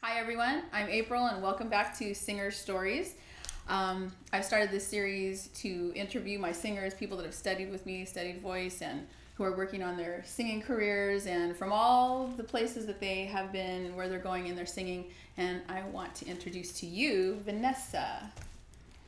Hi everyone, I'm April and welcome back to SingerStories. I've started this series to interview my singers, people that have studied with me, studied voice, and who are working on their singing careers and from all the places that they have been and where they're going in their singing. And I want to introduce to you Vanessa.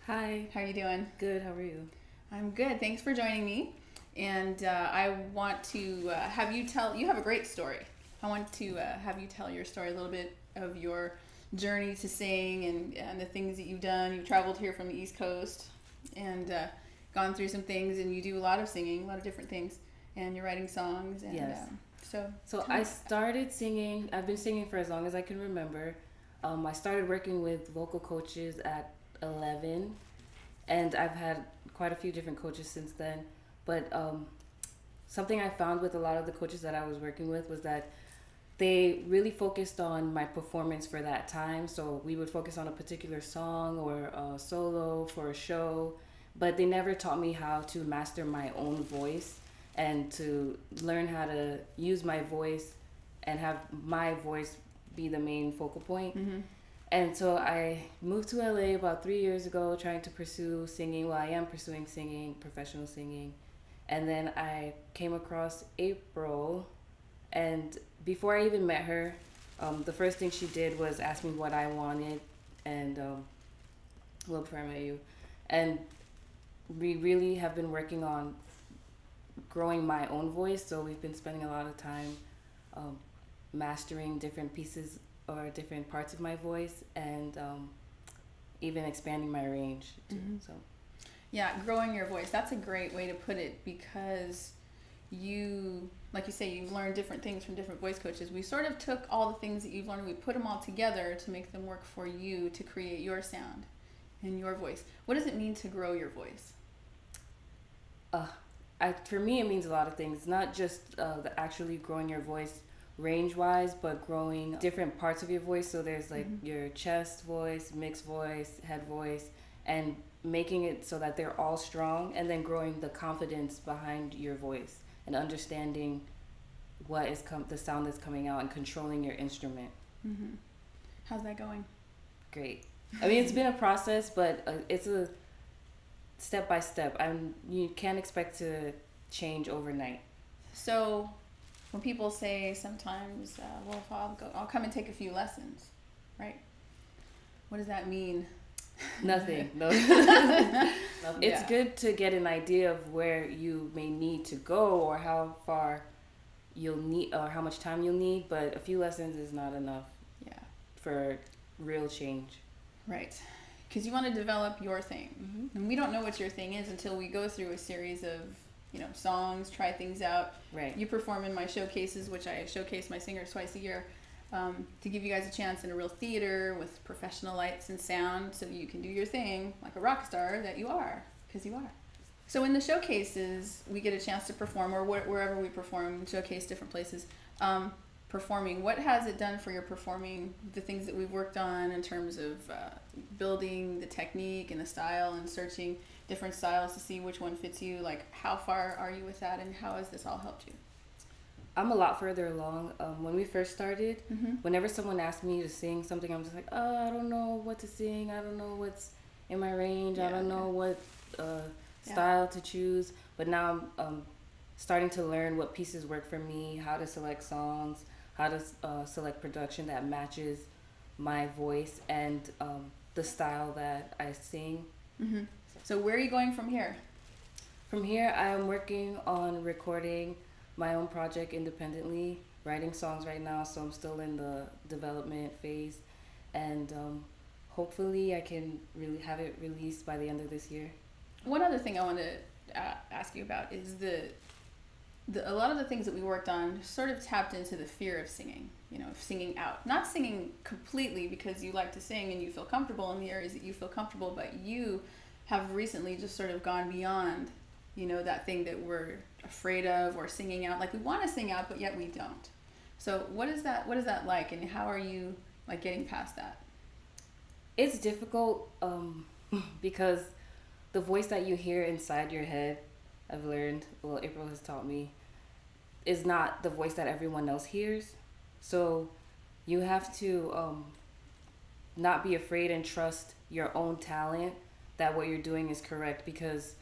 Hi. How are you doing? Good, how are you? I'm good, thanks for joining me. And I want to have you have a great story. I want to have you tell your story a little bit of your journey to sing and the things that you've done. You've traveled here from the East Coast and gone through some things, and you do a lot of singing, a lot of different things, and you're writing songs. And, yes. So I started singing. I've been singing for as long as I can remember. I started working with vocal coaches at 11, and I've had quite a few different coaches since then. But something I found with a lot of the coaches that I was working with was that they really focused on my performance for that time. So we would focus on a particular song or a solo for a show, but they never taught me how to master my own voice and to learn how to use my voice and have my voice be the main focal point. Mm-hmm. And so I moved to LA about 3 years ago trying to pursue singing. Well, I am pursuing singing, professional singing. And then I came across April, and before I even met her, the first thing she did was ask me what I wanted, and well, before I met you, and we really have been working on growing my own voice. So we've been spending a lot of time mastering different pieces or different parts of my voice, and even expanding my range too. Mm-hmm. So yeah, growing your voice. That's a great way to put it, because you, like you say, you've learned different things from different voice coaches. We sort of took all the things that you've learned, we put them all together to make them work for you to create your sound and your voice. What does it mean to grow your voice? For me, it means a lot of things. Not just actually growing your voice range-wise, but growing different parts of your voice. So there's like your chest voice, mixed voice, head voice, and making it so that they're all strong, and then growing the confidence behind your voice and understanding what is the sound that's coming out and controlling your instrument. Mm-hmm. How's that going? Great. I mean, it's been a process, but it's a step by step. You can't expect to change overnight. So when people say sometimes, well, if I'll come and take a few lessons, right? What does that mean? Nothing. No. It's good to get an idea of where you may need to go or how far you'll need or how much time you'll need, but a few lessons is not enough. Yeah. For real change. Right. Because you want to develop your thing. Mm-hmm. And we don't know what your thing is until we go through a series of, songs, try things out. Right. You perform in my showcases, which I showcase my singers twice a year, to give you guys a chance in a real theater with professional lights and sound so you can do your thing like a rock star that you are, because you are. So in the showcases, we get a chance to perform, or wherever we perform, showcase different places, performing. What has it done for your performing, the things that we've worked on in terms of building the technique and the style and searching different styles to see which one fits you? Like, how far are you with that, and how has this all helped you? I'm a lot further along. When we first started, whenever someone asked me to sing something, I'm just like, I don't know what to sing. I don't know what's in my range. I don't know what style to choose. But now I'm starting to learn what pieces work for me, how to select songs, how to select production that matches my voice and the style that I sing. Mm-hmm. So where are you going from here? From here, I'm working on recording my own project independently, writing songs right now, so I'm still in the development phase, and hopefully I can really have it released by the end of this year. One other thing I want to ask you about is a lot of the things that we worked on sort of tapped into the fear of singing, singing out. Not singing completely because you like to sing and you feel comfortable in the areas that you feel comfortable, but you have recently just sort of gone beyond, that thing that we're afraid of, or singing out. Like, we want to sing out, but yet we don't. So what is that like, and how are you like getting past that? It's difficult because the voice that you hear inside your head, I've learned, well, April has taught me, is not the voice that everyone else hears. So you have to not be afraid and trust your own talent, that what you're doing is correct, because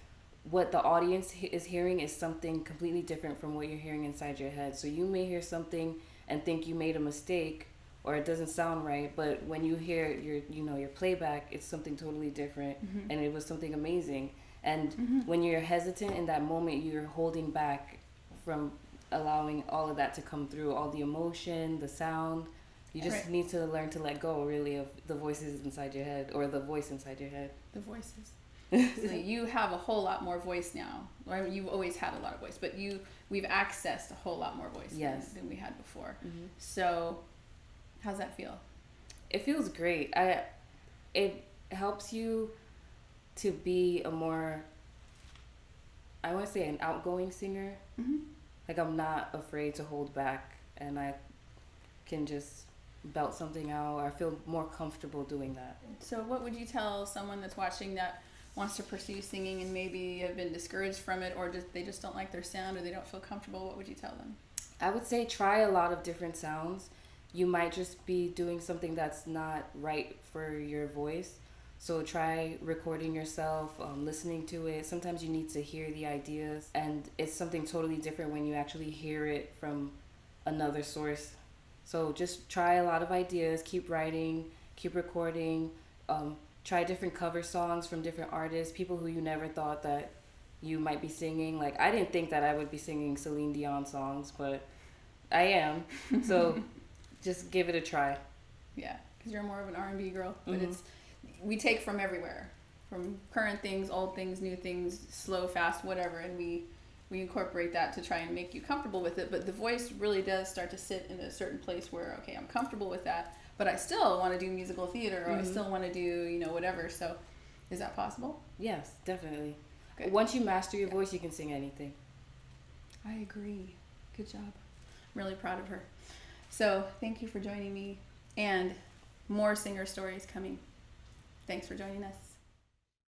what the audience is hearing is something completely different from what you're hearing inside your head. So you may hear something and think you made a mistake or it doesn't sound right, but when you hear your playback, it's something totally different, and it was something amazing. And when you're hesitant in that moment, you're holding back from allowing all of that to come through, all the emotion, the sound. You just need to learn to let go, really, of the voices inside your head, or the voice inside your head. The voices. So you have a whole lot more voice now. I mean, you've always had a lot of voice, but we've accessed a whole lot more voice than we had before. So how's that feel? It feels great. It helps you to be a more, I want to say, an outgoing singer. Like, I'm not afraid to hold back, and I can just belt something out. I feel more comfortable doing that. So what would you tell someone that's watching that wants to pursue singing and maybe have been discouraged from it, or they just don't like their sound, or they don't feel comfortable? What would you tell them? I would say try a lot of different sounds. You might just be doing something that's not right for your voice. So try recording yourself, listening to it. Sometimes you need to hear the ideas, and it's something totally different when you actually hear it from another source. So just try a lot of ideas, keep writing, keep recording, try different cover songs from different artists, people who you never thought that you might be singing. Like, I didn't think that I would be singing Celine Dion songs, but I am. So just give it a try. Yeah, because you're more of an R&B girl, but we take from everywhere, from current things, old things, new things, slow, fast, whatever, and we incorporate that to try and make you comfortable with it. But the voice really does start to sit in a certain place where, okay, I'm comfortable with that, but I still want to do musical theater, or I still want to do, whatever. So is that possible? Yes, definitely. Good. Once you master your voice, you can sing anything. I agree. Good job. I'm really proud of her. So thank you for joining me, and more Singer Stories coming. Thanks for joining us.